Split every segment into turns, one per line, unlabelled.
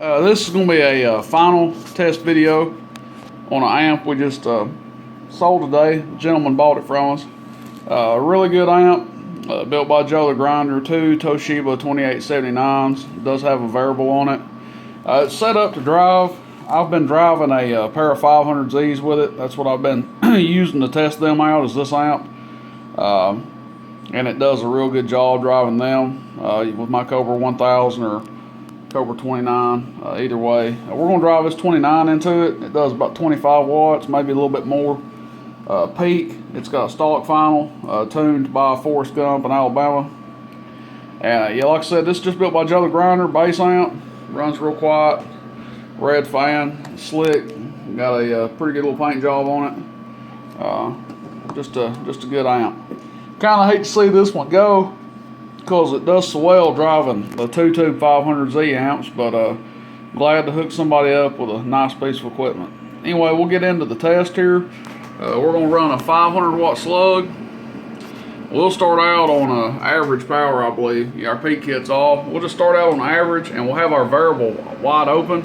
This is going to be a final test video on an amp we just sold today. A gentleman bought it from us. Really good amp, built by Joe the Grinder, 2 Toshiba 2879s. It does have a variable on it. It's set up to drive. I've been driving a pair of 500Zs with it. That's what I've been using to test them out, is this amp. And it does a real good job driving them with my Cobra 1000 or Cobra 29, either way. We're going to drive this 29 into it. It does about 25 watts, maybe a little bit more. Peak, it's got a stock final, tuned by Forrest Gump in Alabama. And yeah, like I said, this is just built by Joe the Grinder, bass amp. Runs real quiet, red fan, slick. Got a pretty good little paint job on it. Just a good amp. Kind of hate to see this one go, because it does so well driving the 2-tube 500Z amps, but glad to hook somebody up with a nice piece of equipment. Anyway, we'll get into the test here. We're going to run a 500 watt slug. We'll start out on average power, I believe. Yeah, our peak kit's off. We'll just start out on average, and we'll have our variable wide open.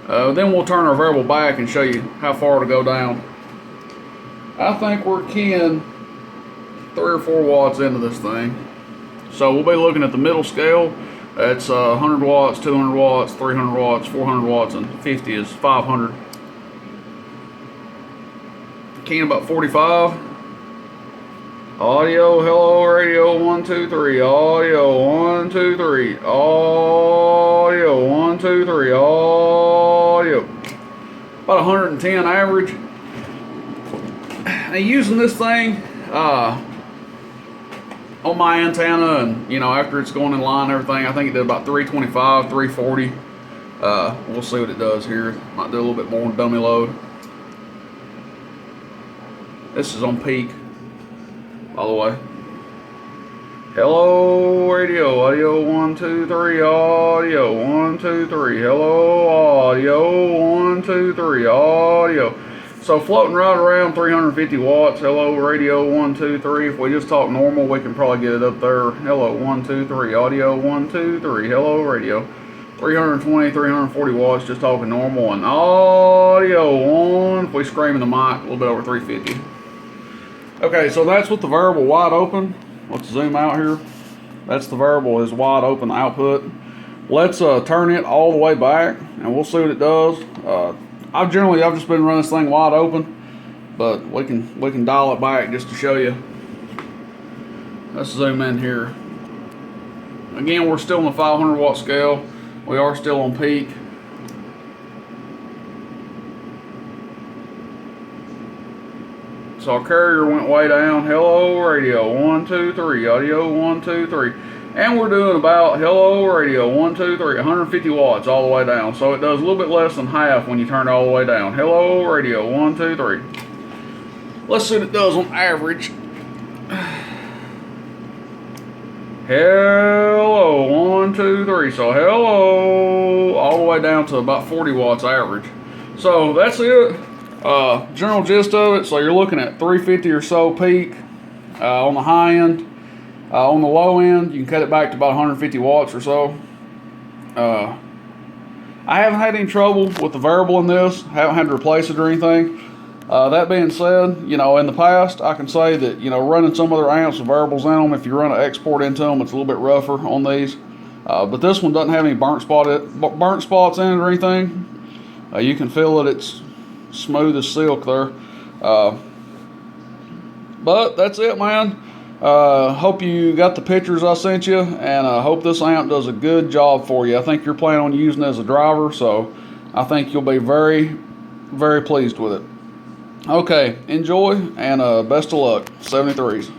Then we'll turn our variable back and show you how far to go down. I think we're keying 3 or 4 watts into this thing. So we'll be looking at the middle scale. That's 100 watts, 200 watts, 300 watts, 400 watts, and 50 is 500. Keying about 45. Audio, hello, radio, 1, 2, 3. Audio, 1, 2, 3. Audio, 1, 2, 3. Audio. About 110 average. And using this thing on my antenna, and you know, after it's going in line and everything, I think it did about 325, 340. We'll see what it does here. Might do a little bit more dummy load. This is on peak, by the way. Hello, radio, audio, 1, 2, 3, audio, 1, 2, 3. Hello, audio, 1, 2, 3, audio. So floating right around 350 watts. Hello, radio, 1, 2, 3. If we just talk normal, we can probably get it up there. Hello, 1, 2, 3, audio, 1, 2, 3. Hello, radio. 320, 340 watts, just talking normal. And audio on, if we scream in the mic, a little bit over 350. Okay, so that's with the variable wide open. Let's zoom out here. That's the variable is wide open output. Let's turn it all the way back, and we'll see what it does. I've just been running this thing wide open, but we can dial it back just to show you. Let's zoom in here. Again, we're still on the 500 watt scale. We are still on peak. So our carrier went way down. Hello, radio, 1, 2, 3. Audio, 1, 2, 3. And we're doing about, hello, radio, 1, 2, 3. 150 watts all the way down. So it does a little bit less than half when you turn it all the way down. Hello, radio, 1, 2, 3. Let's see what it does on average. Hello, 1, 2, 3. So hello, all the way down to about 40 watts average. So that's it. General gist of it, so you're looking at 350 or so peak on the high end. On the low end, you can cut it back to about 150 watts or so. I haven't had any trouble with the variable in this. Haven't had to replace it or anything. That being said, you know, in the past, I can say that, you know, running some other amps with variables in them, if you run an export into them, it's a little bit rougher on these. But this one doesn't have any burnt spots in it or anything. You can feel it. It's smooth as silk there. But that's it, man. Hope you got the pictures I sent you, and I hope this amp does a good job for you. I think you're planning on using it as a driver, so I think you'll be very, very pleased with it. Okay, enjoy, and best of luck. 73s.